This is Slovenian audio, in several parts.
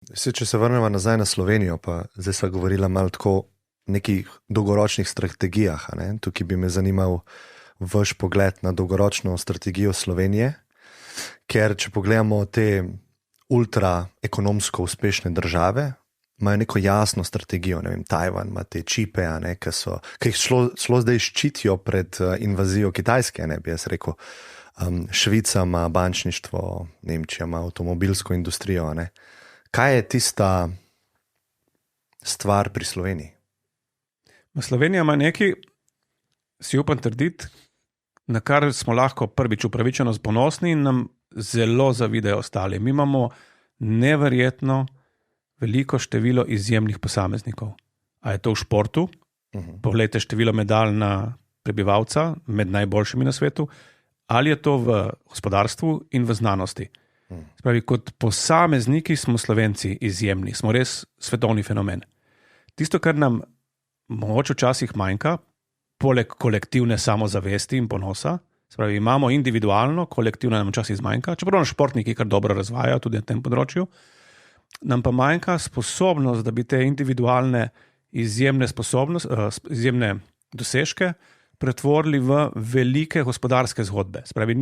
Če se vrnemo nazaj na Slovenijo, pa zdaj sva govorila malo tako o nekih dolgoročnih strategijah. Tukaj bi me zanimal vaš pogled na dolgoročno strategijo Slovenije, ker če pogledamo te ultraekonomsko uspešne države, imajo neko jasno strategijo. Ne vem, Tajvan ima te čipe, ki jih šlo zdaj ščitijo pred invazijo Kitajske, ne bi jaz rekel. Švica ima bančništvo, Nemčija ima avtomobilsko industrijo. Kaj je tista stvar pri Sloveniji? Slovenija ima nekaj, si upam trditi, na kar smo lahko prvič upravičeno ponosni in nam zelo zavidajo ostali. Mi imamo neverjetno veliko število izjemnih posameznikov. A je to v športu? Poglejte število medalj na prebivalca, med najboljšimi na svetu, ali je to v gospodarstvu in v znanosti. Spravi, kot posamezniki smo Slovenci izjemni, smo res svetovni fenomen. Tisto, kar nam mogoče včasih manjka, poleg kolektivne samozavesti in ponosa, spravi, imamo individualno, kolektivno nam včasih zmanjka, čeprav športniki kar dobro razvajajo tudi na tem področju, nam pa manjka sposobnost, da bi te individualne izjemne dosežke pretvorili v velike gospodarske zgodbe. Spravi,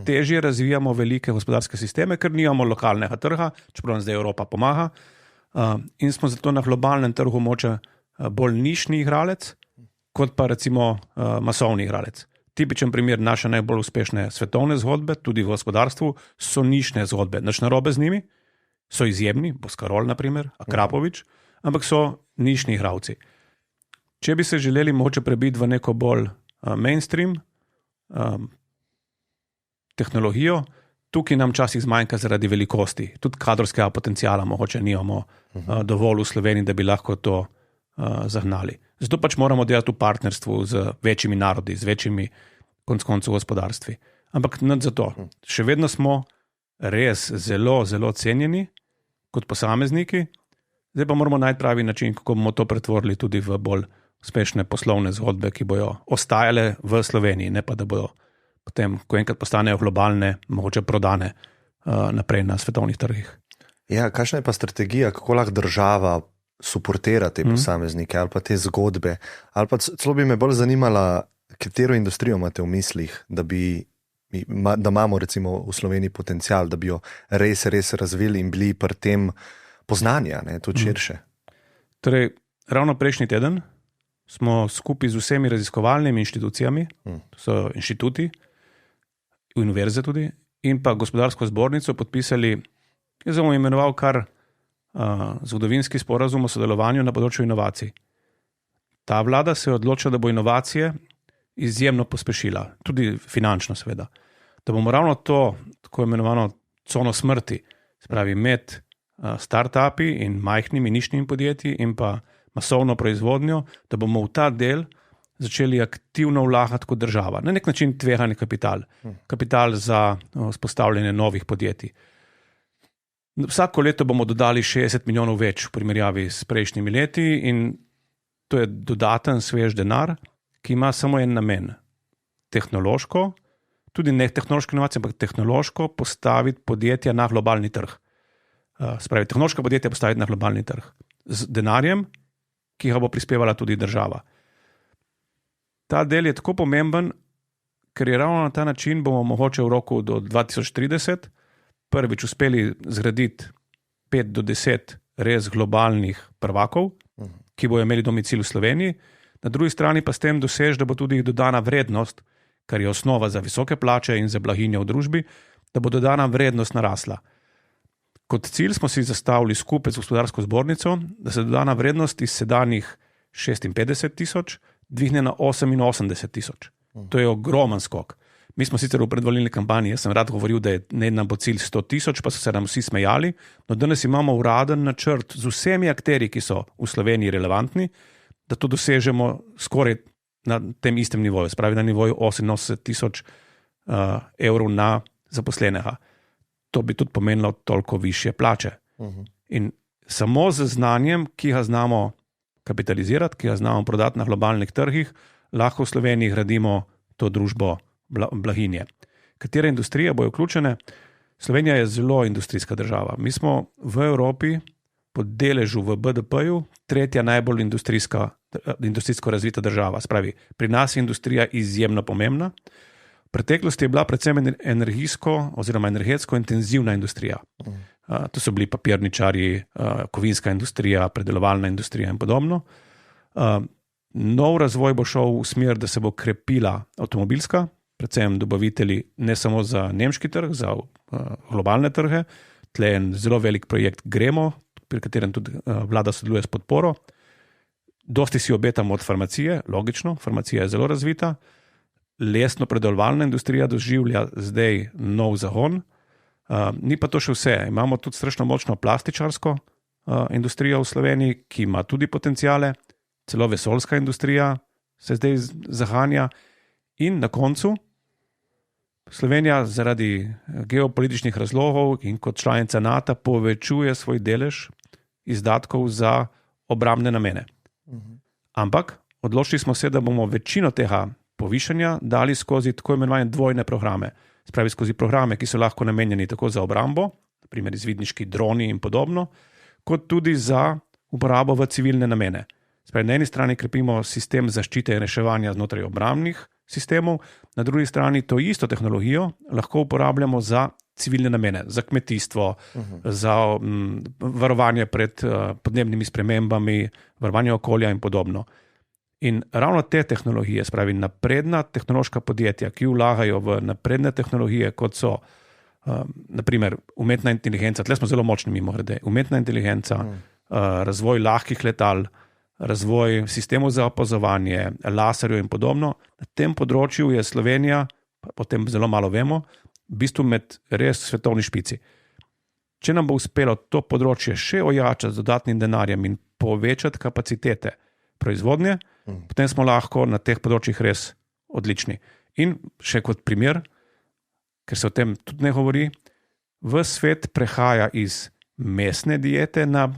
težje razvijamo velike gospodarske sisteme, ker nimamo lokalnega trga, čeprav nam zdaj Evropa pomaga, in smo zato na globalnem trgu moče bolj nišni igralec, kot pa recimo masovni igralec. Tipičen primer naše najbolj uspešne svetovne zgodbe, tudi v gospodarstvu, so nišne zgodbe. Nič narobe z njimi, so izjemni, Boscarol na primer, Akrapovič, ampak so nišni igralci. Če bi se želeli moče prebiti v neko bolj mainstream tehnologijo, tukaj nam včasih zmanjka zaradi velikosti. Tudi kadrovskega potencijala mogoče nimamo dovolj v Sloveniji, da bi lahko to zagnali. Zato pač moramo delati v partnerstvu z večjimi narodi, z večjimi koncu gospodarstvi. Ampak nad zato. Še vedno smo res zelo, zelo cenjeni kot posamezniki, zdaj pa moramo najti pravi način, kako bomo to pretvorili tudi v bolj uspešne poslovne zgodbe, ki bojo ostajale v Sloveniji, ne pa da bojo potem, ko enkrat postanejo globalne, mogoče prodane naprej na svetovnih trgih. Ja, kakšna je pa strategija, kako lahko država suportira te posameznike ali pa te zgodbe? Ali pa celo bi me bolj zanimala, katero industrijo imate v mislih, da imamo recimo v Sloveniji potencial, da bi jo res razvili in bili pri tem poznanja, tudi širše. Torej, ravno prejšnji teden smo skupaj z vsemi raziskovalnimi inštitucijami, to so inštituti, univerze tudi, in pa gospodarsko zbornico podpisali, jaz bom imenoval kar zgodovinski sporazum o sodelovanju na področju inovacij. Ta vlada se je odločila, da bo inovacije izjemno pospešila, tudi finančno seveda. Da bomo ravno to, tako imenovano cono smrti, spravi med start-upi in majhnimi nišnimi podjetji in pa masovno proizvodnjo, da bomo v ta del začeli aktivno vlagati kot država. Na nek način tvegani kapital. Kapital za vzpostavljanje novih podjetij. Vsako leto bomo dodali 60 milijonov več v primerjavi s prejšnjimi leti in to je dodaten svež denar, ki ima samo en namen. Tehnološko, tudi ne tehnološko inovacijo, ampak tehnološko postaviti podjetja na globalni trg. Spravi, tehnološka podjetja postaviti na globalni trg. Z denarjem, ki ga bo prispevala tudi država. Ta del je tako pomemben, ker je ravno na ta način bomo mogoče v roku do 2030 prvič uspeli zgraditi 5 do 10 res globalnih prvakov, ki bojo imeli domicil v Sloveniji, na drugi strani pa s tem dosež, da bo tudi dodana vrednost, kar je osnova za visoke plače in za blaginjo v družbi, da bo dodana vrednost narasla. Kot cilj smo si zastavili skupaj z gospodarsko zbornico, da se dodana vrednost iz sedanjih 56 tisoč dvigne na 88 tisoč. To je ogromen skok. Mi smo sicer v predvolilni kampanji, jaz sem rad govoril, da je nam bo cilj 100 tisoč, pa so se nam vsi smejali, no danes imamo uraden načrt z vsemi akterji, ki so v Sloveniji relevantni, da to dosežemo skoraj na tem istem nivoju, spravi na nivoju 88 tisoč evrov na zaposlenega. To bi tudi pomenilo toliko višje plače. In samo z znanjem, ki ga znamo kapitalizirati, ki ga znamo prodati na globalnih trgih, lahko v Sloveniji gradimo to družbo blaginje. Katere industrije bojo vključene? Slovenija je zelo industrijska država. Mi smo v Evropi po deležu v BDP-ju tretja najbolj industrijsko razvita država. Spravi, pri nas je industrija izjemno pomembna. V preteklosti je bila predvsem energetsko intenzivna industrija. To so bili papirničarji, kovinska industrija, predelovalna industrija in podobno. Nov razvoj bo šel v smer, da se bo krepila avtomobilska, predvsem dobavitelji ne samo za nemški trg, za globalne trge. Tle je en zelo velik projekt Gremo, pri katerem tudi vlada sodeluje s podporo. Dosti si obetamo od farmacije, logično, farmacija je zelo razvita. Lesno-predelovalna industrija doživlja zdaj nov zagon. Ni pa to še vse. Imamo tudi strašno močno plastičarsko industrijo v Sloveniji, ki ima tudi potencijale. Celo vesoljska industrija se zdaj zahanja. In na koncu Slovenija zaradi geopolitičnih razlogov in kot članica NATO povečuje svoj delež izdatkov za obrambne namene. Ampak odločili smo se, da bomo večino tega povišanja dali skozi tako imenovane dvojne programe. Spravi skozi programe, ki so lahko namenjeni tako za obrambo, naprimer izvidniški droni in podobno, kot tudi za uporabo v civilne namene. Spravi, na eni strani krepimo sistem zaščite in reševanja znotraj obrambnih sistemov, na drugi strani to isto tehnologijo lahko uporabljamo za civilne namene, za kmetijstvo, za varovanje pred podnebnimi spremembami, varovanje okolja in podobno. In ravno te tehnologije, spravi napredna tehnološka podjetja, ki vlagajo v napredne tehnologije, kot so naprimer umetna inteligenca, tle smo zelo močni mimogrede, umetna inteligenca, razvoj lahkih letal, razvoj sistemov za opazovanje, laserjev in podobno. Na tem področju je Slovenija, o tem zelo malo vemo, v bistvu med res svetovni špici. Če nam bo uspelo to področje še ojačati z dodatnim denarjem in povečati kapacitete proizvodnje, potem smo lahko na teh področjih res odlični. In še kot primer, ker se o tem tudi ne govori, v svet prehaja iz mesne diete na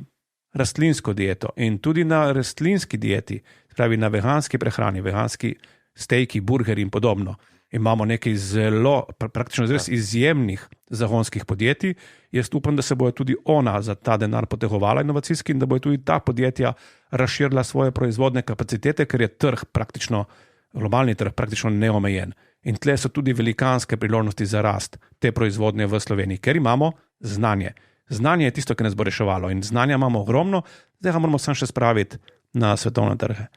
rastlinsko dieto in tudi na rastlinski dieti, pravi na veganski prehrani, veganski stejki, burgeri in podobno. Imamo nekaj zelo, praktično res izjemnih zagonskih podjetij. Jaz upam, da se bojo tudi ona za ta denar potegovala inovacijski in da bojo tudi ta podjetja razširila svoje proizvodne kapacitete, ker je trg praktično, globalni trg praktično neomejen. In tle so tudi velikanske priložnosti za rast te proizvodnje v Sloveniji, ker imamo znanje. Znanje je tisto, ki nas bo reševalo in znanja imamo ogromno, zdaj ga moramo samo še spraviti na svetovne trge.